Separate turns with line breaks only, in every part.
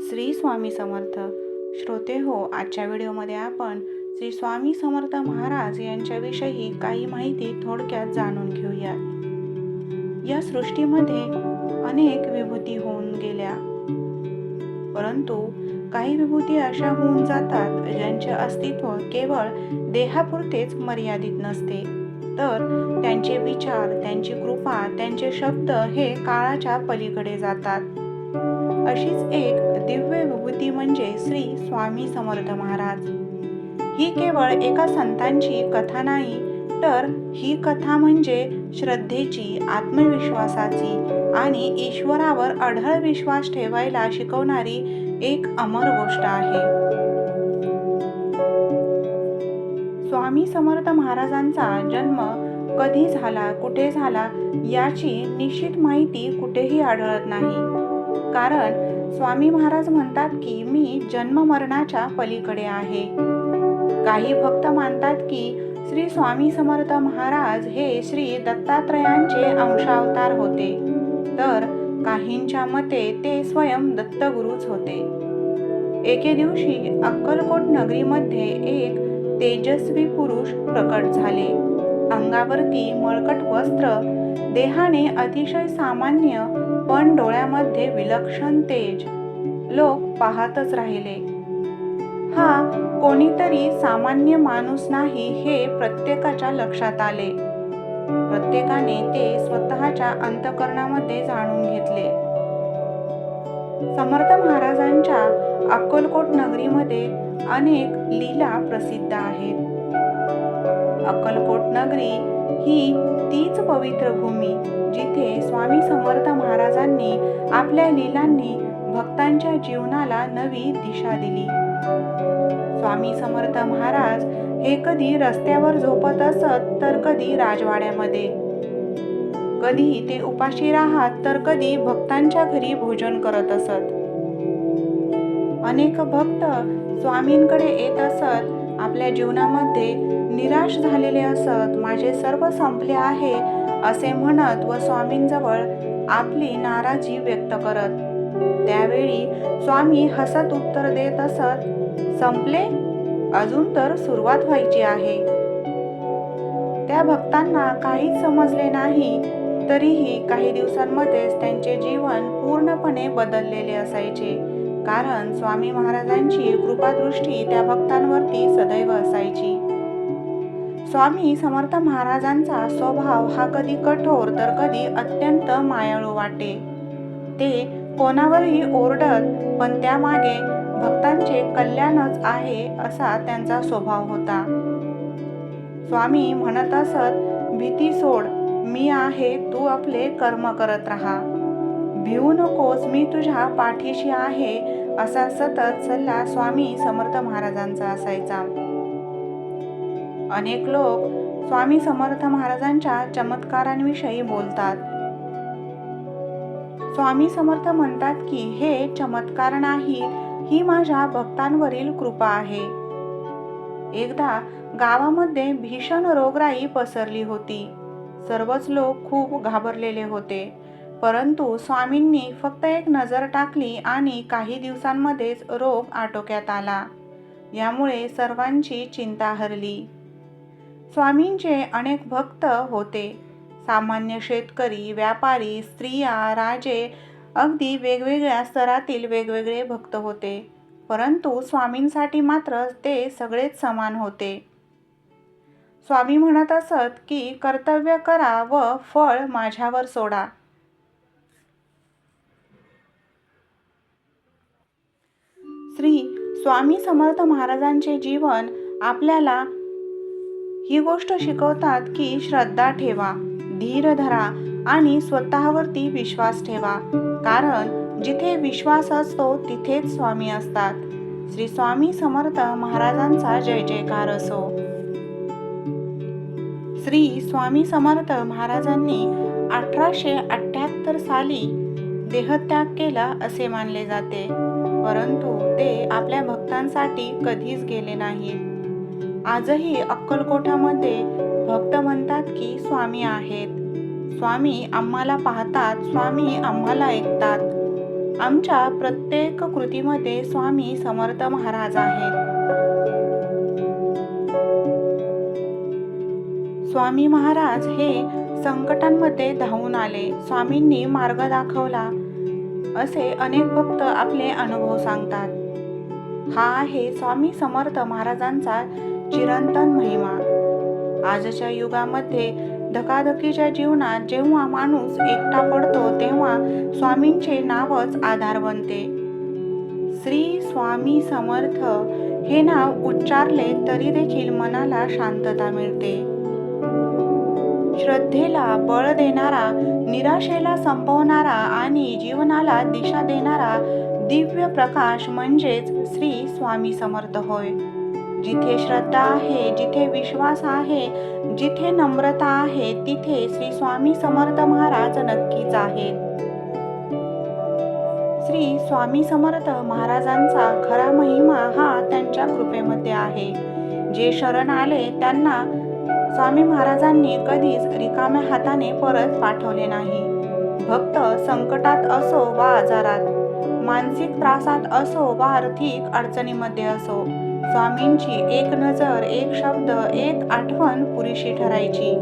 श्री स्वामी समर्थ. श्रोते हो, आजच्या व्हिडिओमध्ये आपण श्री स्वामी समर्थ महाराज यांच्याविषयी काही माहिती थोडक्यात जाणून घेऊयात. या सृष्टीमध्ये अनेक विभूती होऊन गेल्या, परंतु काही विभूती अशा होऊन जातात ज्यांचे अस्तित्व केवळ देहापुरतेच मर्यादित नसते, तर त्यांचे विचार, त्यांची कृपा, त्यांचे शब्द हे काळाच्या पलीकडे जातात. अशीच एक दिव्य विभूती म्हणजे श्री स्वामी समर्थ महाराज. ही केवळ एका संतांची कथा नाही, तर ही कथा म्हणजे श्रद्धेची, आत्मविश्वासाची आणि ईश्वरावर अढळ विश्वास ठेवायला शिकवणारी एक अमर गोष्ट आहे. स्वामी समर्थ महाराजांचा जन्म कधी झाला, कुठे झाला याची निश्चित माहिती कुठेही आढळत नाही. कारण स्वामी महाराज म्हणतात की मी जन्म मरणाच्या पलीकडे आहे. काही भक्त मानतात की श्री स्वामी समर्थ महाराज हे श्री दत्तात्रयांचे अंशावतार होते, तर काहींच्या मते ते स्वयं दत्तगुरूच होते. एके दिवशी अक्कलकोट नगरीमध्ये एक तेजस्वी पुरुष प्रकट झाले. अंगावरती मळकट वस्त्र, देहाने अतिशय सामान्य पण डोळ्यामध्ये विलक्षण तेज. लोक पाहतच राहिले. हा कोणीतरी सामान्य माणूस नाही हे प्रत्येकाच्या लक्षात आले. प्रत्येकाने ते स्वतःच्या अंतःकरणामध्ये जाणून घेतले. समर्थ महाराजांच्या अक्कलकोट नगरीमध्ये अनेक लीला प्रसिद्ध आहेत. अक्कलकोट नगरी ही तीच पवित्र भूमी जिथे स्वामी समर्थ महाराजांनी आपल्या लीलांनी भक्तांच्या जीवनाला नवी दिशा दिली. स्वामी समर्थ महाराज हे कधी रस्त्यावर झोपत असत, तर कधी राजवाड्यामध्ये. कधी ते उपाशी राहत, तर कधी भक्तांच्या घरी भोजन करत असत. अनेक भक्त स्वामींकडे येत असत, आपल्या जीवनामध्ये निराश झालेले असत, माझे सर्व संपले आहे असे म्हणत व स्वामींजवळ आपली नाराजी व्यक्त करत. त्यावेळी स्वामी हसत उत्तर देत असत, संपले? अजून तर सुरुवात व्हायची आहे. त्या भक्तांना काहीच समजले नाही, तरीही काही दिवसांमध्येच त्यांचे जीवन पूर्णपणे बदललेले असायचे. कारण स्वामी महाराजांची कृपादृष्टी त्या भक्तांवरती सदैव असायची. स्वामी समर्थ महाराजांचा स्वभाव हा कधी कठोर तर कधी अत्यंत मायाळू वाटे. ते कोणावरही ओरडत, पण त्यामागे भक्तांचे कल्याणच आहे असा त्यांचा स्वभाव होता. स्वामी म्हणत असत, भीती सोड, मी आहे, तू आपले कर्म करत राहा. भिवू नकोस, मी तुझ्या पाठीशी आहे असा सतत सल्ला स्वामी समर्थ महाराजांचा असायचा. अनेक लोक स्वामी समर्थ महाराजांच्या चमत्कारांविषयी बोलतात. स्वामी समर्थ म्हणतात की हे चमत्कार नाही, ही माझ्या भक्तांवरील कृपा आहे. एकदा गावामध्ये भीषण रोगराई पसरली होती. सर्वच लोक खूप घाबरलेले होते, परंतु स्वामींनी फक्त एक नजर टाकली आणि काही दिवसांमध्येच रोग आटोक्यात आला. यामुळे सर्वांची चिंता हरली. स्वामींचे अनेक भक्त होते. सामान्य शेतकरी, व्यापारी, स्त्रिया, राजे, अगदी वेगवेगळ्या स्तरातील वेगवेगळे भक्त होते, परंतु स्वामींसाठी मात्र ते सगळेच समान होते. स्वामी म्हणत असत की कर्तव्य करा व फळ माझ्यावर सोडा. श्री स्वामी समर्थ महाराजांचे जीवन आपल्याला ही गोष्ट शिकवतात की श्रद्धा ठेवा, धीर धरा आणि स्वतःवरती विश्वास ठेवा. कारण जिथे विश्वास असतो तिथेच स्वामी असतात. श्री स्वामी समर्थ महाराजांचा जय जयकार असो. श्री स्वामी समर्थ महाराजांनी 1878 साली देहत्याग केला असे मानले जाते, परंतु ते आपल्या भक्तांसाठी कधीच गेले नाहीत. आजही अक्कलकोटामध्ये भक्त म्हणतात की स्वामी आहेत. स्वामी आम्हाला पाहतात, स्वामी आम्हाला ऐकतात. आमच्या प्रत्येक कृतीमध्ये स्वामी समर्थ महाराज आहेत. स्वामी महाराज हे संकटांमध्ये धावून आले. स्वामींनी मार्ग दाखवला असे अनेक भक्त आपले अनुभव सांगतात. हा आहे स्वामी समर्थ महाराजांचा चिरंतन महिमा. आजच्या युगामध्ये धकाधकीच्या जीवनात जेव्हा माणूस एकटा पडतो तेव्हा स्वामींचे नावच आधार बनते. श्री स्वामी समर्थ हे नाव उच्चारले तरी देखील मनाला शांतता मिळते. श्रद्धेला बळ देणारा, निराशेला संपवणारा आणि जीवनाला दिशा देणारा दिव्य प्रकाश म्हणजेच श्री स्वामी समर्थ होय. जिथे श्रद्धा आहे, जिथे विश्वास आहे, जिथे नम्रता आहे, तिथे श्री स्वामी समर्थ महाराज नक्कीच आहेत. श्री स्वामी समर्थ महाराजांचा खरा महिमा हा त्यांच्या कृपेमध्ये आहे. जे शरण आले त्यांना स्वामी महाराजांनी कधीच रिकाम्या हाताने परत पाठवले नाही. भक्त संकटात असो वा आजारात, मानसिक त्रासात असो वा आर्थिक अडचणीमध्ये असो, स्वामींची एक नजर, एक शब्द, एक आठवण पुरेशी ठरायची.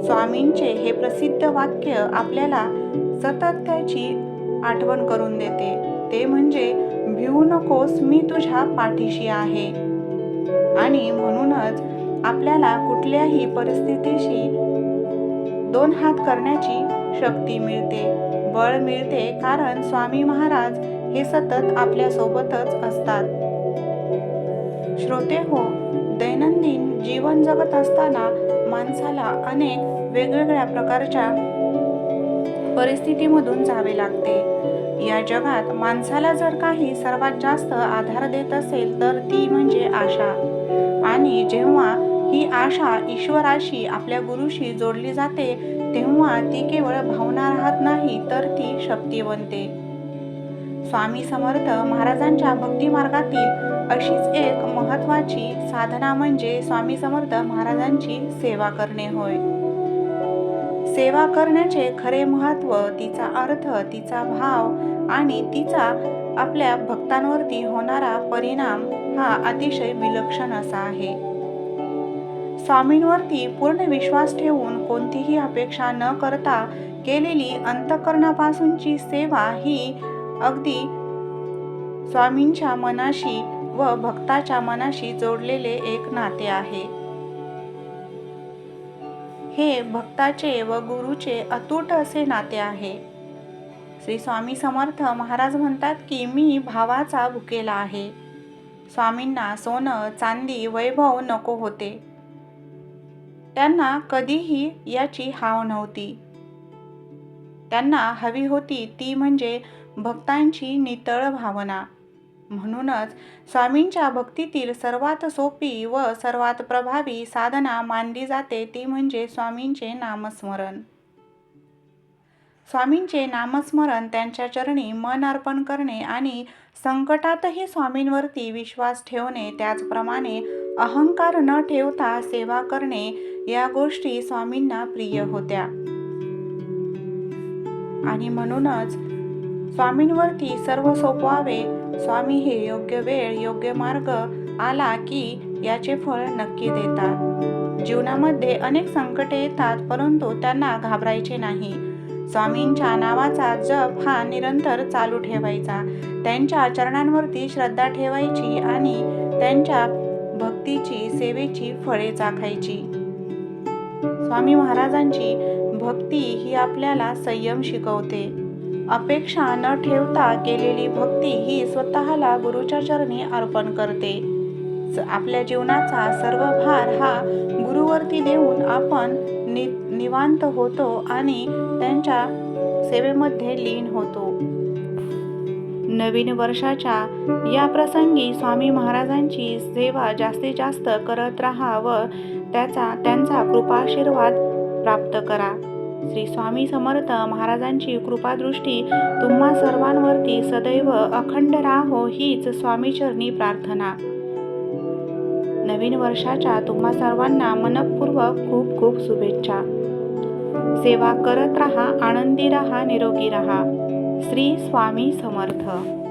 स्वामींचे हे प्रसिद्ध वाक्य आपल्याला सतत त्याची आठवण करून देते. ते म्हणजे भिवू नकोस, मी तुझ्या पाठीशी आहे. आणि म्हणूनच आपल्याला कुठल्याही परिस्थितीशी दोन हात करण्याची शक्ती मिळते, बळ मिळते, कारण स्वामी महाराज हे सतत आपल्या सोबतच असतात. श्रोते हो, दैनंदिन जीवन जगत असताना माणसाला अनेक वेगवेगळ्या प्रकारच्या परिस्थितीमधून जावे लागते. या जगात माणसाला जर काही सर्वात जास्त आधार देत असेल तर ती म्हणजे आशा. आणि जेव्हा ही आशा ईश्वराशी, आपल्या गुरुशी जोडली जाते तेव्हा ती केवळ भावना राहत नाही तर ती शक्ती बनते. स्वामी समर्थ महाराजांच्या भक्ती मार्गातील अशीच एक महत्त्वाची साधना म्हणजे स्वामी समर्थ महाराजांची सेवा करणे होय. सेवा करण्याचे खरे महत्त्व, तिचा अर्थ, तिचा भाव आणि तिचा आपल्या भक्तांवरती होणारा परिणाम हा अतिशय विलक्षण असा आहे. स्वामींवरती पूर्ण विश्वास ठेवून कोणतीही अपेक्षा न करता केलेली अंतःकरणापासूनची सेवा ही अगदी स्वामींच्या मनाशी व भक्ताच्या मनाशी जोडलेले एक नाते आहे. हे भक्ताचे व गुरुचे अतूट असे नाते आहे. श्री स्वामी समर्थ महाराज म्हणतात की मी भावाचा भुकेला आहे. स्वामींना सोनं, चांदी, वैभव नको होते. त्यांना कधीही याची हाव नव्हती. त्यांना हवी होती ती म्हणजे भक्तांची नितळ भावना. म्हणूनच स्वामींच्या भक्तीतील सर्वात सोपी व सर्वात प्रभावी साधना मानली जाते ती म्हणजे स्वामींचे नामस्मरण. स्वामींचे नामस्मरण, त्यांच्या चरणी मन अर्पण करणे आणि संकटातही स्वामींवरती विश्वास ठेवणे, त्याचप्रमाणे अहंकार न ठेवता सेवा करणे, या गोष्टी स्वामींना प्रिय होत्या. आणि म्हणूनच स्वामींवरती सर्व सोपवावे. स्वामी हे योग्य वेळ, योग्य मार्ग आला की याचे फळ नक्की देतात. जीवनामध्ये अनेक संकटे येतात परंतु त्यांना घाबरायचे नाही. स्वामींच्या नावाचा जप हा निरंतर चालू ठेवायचा. त्यांच्या चरणांवरती श्रद्धा ठेवायची आणि त्यांच्या भक्तीची, सेवेची फळे चाखायची. स्वामी महाराजांची भक्ती ही आपल्याला संयम शिकवते. अपेक्षा न ठेवता केलेली भक्ती ही स्वतःला गुरुच्या चरणी अर्पण करते. आपल्या जीवनाचा सर्व भार हा गुरुवरती देऊन आपण निवांत होतो आणि त्यांच्या सेवेमध्ये लीन होतो. नवीन वर्षाच्या या प्रसंगी स्वामी महाराजांची सेवा जास्तीत जास्त करत राहा व त्यांचा कृपाशीर्वाद प्राप्त करा. श्री स्वामी समर्थ महाराजांची कृपादृष्टी तुम्हा सर्वांवरती सदैव अखंड राहो हीच स्वामीचरणी प्रार्थना. नवीन वर्षाच्या तुम्हा सर्वांना मनःपूर्वक खूप खूप शुभेच्छा. सेवा करत राहा, आनंदी राहा, निरोगी राहा. श्री स्वामी समर्थ.